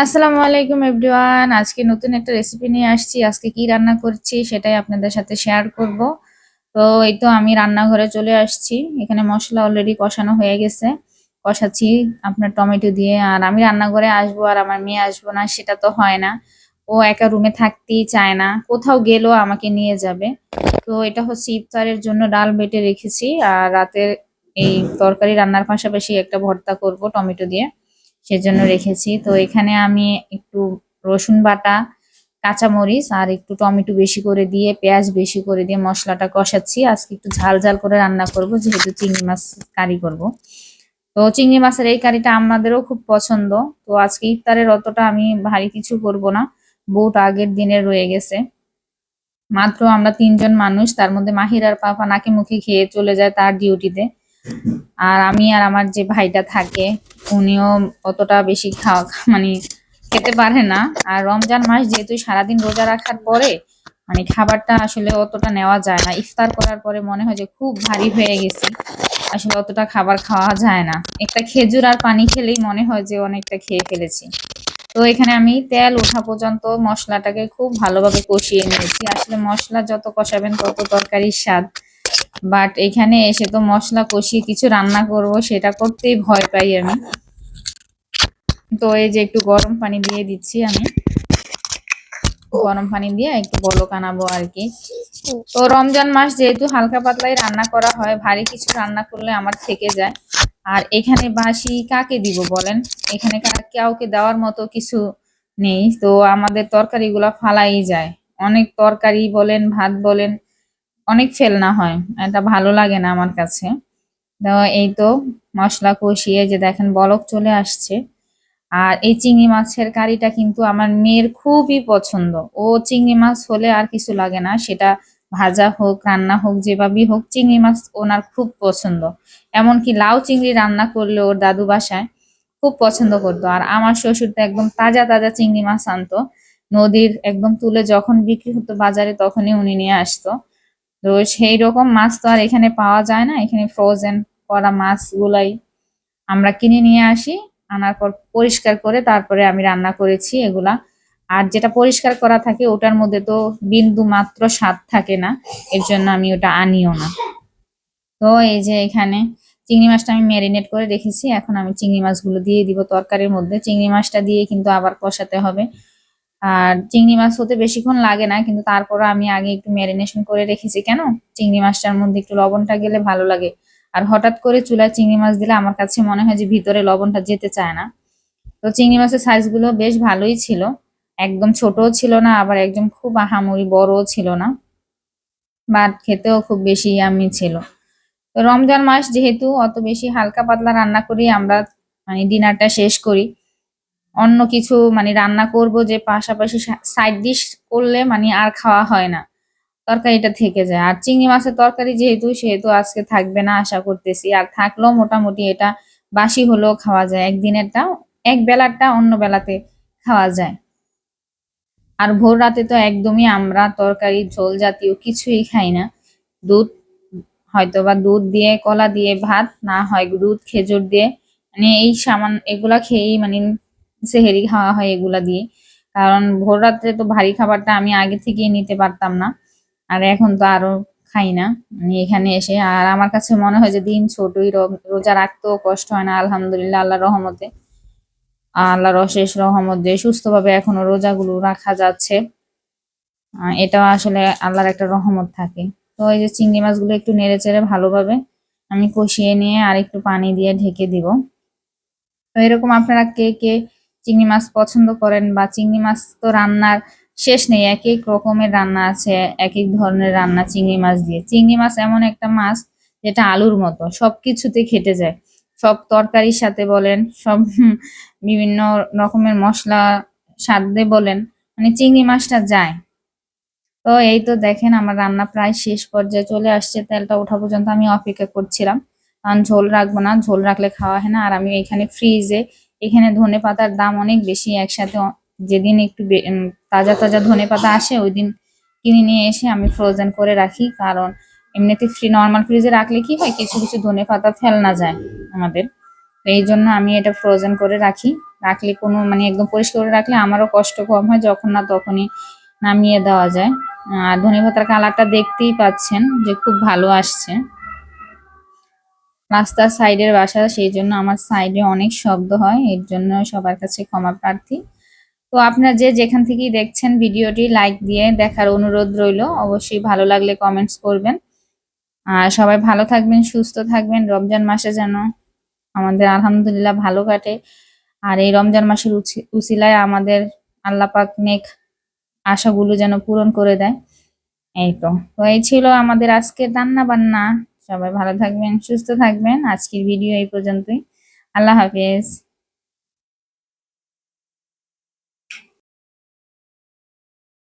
আসসালামু আলাইকুম এভরিওয়ান। আজকে নতুন একটা রেসিপি নিয়ে আসছি। আজকে কি রান্না করছি সেটাই আপনাদের সাথে শেয়ার করব। তো এই তো আমি রান্নাঘরে চলে আসছি। এখানে মশলা অলরেডি কষানো হয়ে গেছে, কষাচ্ছি আপনার টমেটো দিয়ে। আর আমি রান্নাঘরে আসবো আর আমার মেয়ে আসবো না, সেটা তো হয় না। ও একা রুমে থাকতেই চায় না, কোথাও গেলেও আমাকে নিয়ে যাবে। তো এটা হচ্ছে ইফতারের জন্য ডাল বেটে রেখেছি, আর রাতের এই তরকারি রান্নার পাশাপাশি একটা ভর্তা করব টমেটো দিয়ে, সেজন্য রেখেছি। তো এখানে আমি একটু রসুন বাটা, কাঁচামরিচ আর একটু টমেটো বেশি করে দিয়ে, পেঁয়াজ বেশি করে দিয়ে মশলাটা কষাচ্ছি। আজকে একটু ঝাল ঝাল করে রান্না করব, যেহেতু চিংড়ি মাছ কারি করব। তো চিংড়ি মাছের এই কারিটা আমাদেরও খুব পছন্দ। তো আজকে ইফতারের অতটা আমি ভারী কিছু করব না, বহুত আগের দিনে রয়ে গেছে। মাত্র আমরা ৩ জন মানুষ, তার মধ্যে মাহির আর পাপা নাকে মুখে খেয়ে চলে যায় তার ডিউটিতে। আর আমি আর আমার যে ভাইটা থাকে, উনিও অতটা বেশি খাওয়া মানে খেতে পারে না। আর রমজান মাস যেহেতু সারাদিন রোজা রাখার পরে খাবারটা আসলে অতটা নেওয়া যায় না। ইফতার করার পরে মনে হয় যে খুব ভারী হয়ে গেছি, আসলে অতটা খাবার খাওয়া যায় না। একটা খেজুর আর পানি খেলেই মনে হয় যে অনেকটা খেয়ে ফেলেছি। তো এখানে আমি তেল ওঠা পর্যন্ত মশলাটাকে খুব ভালোভাবে কষিয়ে নিয়েছি। আসলে মশলা যত কষাবেন তত তরকারির স্বাদ। বাট এখানে এসে তো মশলা কষিয়ে কিছু রান্না করব, সেটা করতেই ভয় পাই আমি। তো এই যে একটু গরম পানি দিয়ে দিচ্ছি আমি, গরম পানি দিয়ে একটু বলক আনাবো আর কি। তো রমজান মাস যেহেতু হালকা পাতলাই রান্না করা হয়, ভারী কিছু রান্না করলে আমার থেকে যায়। আর এখানে বাসি কাকে দিব বলেন, এখানে কাউকে দেওয়ার মতো কিছু নেই। তো আমাদের তরকারিগুলা ফালাই যায়, অনেক তরকারি বলেন ভাত বলেন অনেক ফেলনা হয়, এটা ভালো লাগে না আমার কাছে। তো এই তো মশলা কষিয়ে যে দেখেন বলক চলে আসছে। আর এই চিংড়ি মাছের কারিটা কিন্তু আমার মেয়ের খুবই পছন্দ। ও চিংড়ি মাছ হলে আর কিছু লাগে না, সেটা ভাজা হোক রান্না হোক যেভাবেই হোক, চিংড়ি মাছ ওনার খুব পছন্দ। এমনকি লাউ চিংড়ি রান্না করলে ওর দাদু বাসায় খুব পছন্দ করতো। আর আমার শ্বশুর তো একদম তাজা তাজা চিংড়ি মাছ আনতো নদীর, একদম তুলে যখন বিক্রি হতো বাজারে তখনই উনি নিয়ে আসতো। তো সেই রকম মাছ তো আর এখানে পাওয়া যায় না, এখানে ফ্রোজেন করা মাছগুলাই আমরা কিনে নিয়ে আসি। আনার পর পরিষ্কার করে তারপরে আমি রান্না করেছি এগুলা। আর যেটা পরিষ্কার করা থাকে ওটার মধ্যে তো বিন্দু মাত্র স্বাদ থাকে না, এর জন্য আমি ওটা আনিও না। তো এই যে এখানে চিংড়ি মাছটা আমি ম্যারিনেট করে রেখেছি, এখন আমি চিংড়ি মাছগুলো দিয়ে দিব তরকারির মধ্যে। চিংড়ি মাছটা দিয়ে কিন্তু আবার কষাতে হবে। আর চিংড়ি মাছ হতে বেশিক্ষণ লাগে না, কিন্তু তারপরও আমি আগে একটু ম্যারিনেশন করে রেখেছি। কেন, চিংড়ি মাছটার মধ্যে একটু লবণটা গেলে ভালো লাগে। আর হঠাৎ করে চুলায় চিংড়ি মাছ দিলে আমার কাছে মনে হয় যে ভিতরে লবণটা যেতে চায় না। তো চিংড়ি মাছের সাইজগুলো বেশ ভালোই ছিল, একদম ছোটও ছিল না, আবার একদম খুব আহামরি বড়ও ছিল না। বাট খেতেও খুব বেশি ইয়াম্মি ছিল। তো রমজান মাস যেহেতু অত বেশি হালকা পাতলা রান্না করি আমরা, ডিনারটা শেষ করি। অন্য কিছু রান্না করব যে পাশাপাশি সাইড ডিশ করলে আর খাওয়া হয় না, তরকারিটা থেকে যায়। আর চিংড়ি মাছের তরকারি যেহেতু, সেহেতু আজকে থাকবে না আশা করতেছি। আর থাকলেও মোটামুটি এটা বাসি হলেও খাওয়া যায়, একদিনেরটা এক বেলারটা অন্য বেলাতে খাওয়া যায়। আর ভোর রাতে তো একদমই আমরা তরকারি ঝোল জাতীয় কিছুই খাই না। দুধ, হয়তো বা দুধ দিয়ে কলা দিয়ে ভাত, না হয় দুধ খেজুর দিয়ে, এই সামান এগুলা খেয়েই সেহেরি খাওয়া হয় এগুলা দিয়ে। কারণ ভোর রাত্রে তো ভারী খাবারটা আমি আগে থেকেই নিতে পারতাম না, আর এখন তো আরো খাই না এখানে এসে। আর আমার কাছে মনে হয় যে দিন ছোটই, রোজা রাখতেও কষ্ট হয় না আলহামদুলিল্লাহ, আল্লাহর রহমতে। আল্লাহর অশেষ রহমত যে সুস্থভাবে এখনো রোজাগুলো রাখা যাচ্ছে, এটাও আসলে আল্লাহর একটা রহমত থাকে। তো এই যে চিংড়ি মাছগুলো একটু নেড়ে চেড়ে ভালোভাবে আমি কষিয়ে নিয়ে আর একটু পানি দিয়ে ঢেকে দিব। তো এরকম আপনারা কে কে চিংড়ি মাছ পছন্দ করেন, বা চিংড়ি মাছ তো রান্নার শেষ নেই, এক এক রকমের রান্না আছে, এক এক ধরনের রান্না চিংড়ি মাছ দিয়ে। চিংড়ি মাছ এমন একটা মাছ যেটা আলুর মতো সবকিছুতে খেটে যায়, সব তরকারির সাথে বলেন, সব বিভিন্ন রকমের মশলা সাথে বলেন, চিংড়ি মাছটা যায়। তো এই তো দেখেন আমার রান্না প্রায় শেষ পর্যায়ে চলে আসছে, তেলটা ওঠা পর্যন্ত আমি অপেক্ষা করছিলাম। কারণ ঝোল রাখবো না, ঝোল রাখলে খাওয়া হয় না। আর আমি এখানে ফ্রিজে, এখানে ধনে পাতার দাম অনেক বেশি, একসাথে যেদিন একটু তাজা তাজা ধনে পাতা আসে ওই দিন কিনে নিয়ে এসে আমি ফ্রোজেন করে রাখি। কারণ এমনিতে নর্মাল ফ্রিজে রাখলে কি হয়, কিছু কিছু ধনে পাতা ফেল না যায় আমাদের। তো এই জন্য আমি এটা ফ্রোজেন করে রাখি। রাখলে কোনো মানে একদম পরিষ্কার করে রাখলে আমারও কষ্ট কম হয়, যখন না তখনই নামিয়ে দেওয়া যায়। আর ধনেপাতার কালারটা দেখতেই পাচ্ছেন যে খুব ভালো আসছে। রাস্তার সাইডের বাসা, সেই জন্য আমার সাইডে অনেক শব্দ হয়, এর জন্য সবার কাছে ক্ষমা প্রার্থী। তো আপনারা যে যেখান থেকেই দেখছেন ভিডিওটি লাইক দিয়ে দেখার অনুরোধ রইল। অবশ্যই ভালো লাগলে কমেন্টস করবেন। আর সবাই ভালো থাকবেন, সুস্থ থাকবেন। রমজান মাসে যেন আমাদের আলহামদুলিল্লাহ ভালো কাটে। আর এই রমজান মাসের উছিলায় আমাদের আল্লাহ পাক নেক আশাগুলো যেন পূরণ করে দেয়। এই তো। তো এই ছিল আমাদের আজকের রান্না বান্না। সবাই ভালো থাকবেন, সুস্থ থাকবেন। আজকের ভিডিও এই পর্যন্তই। আল্লাহ হাফেজ।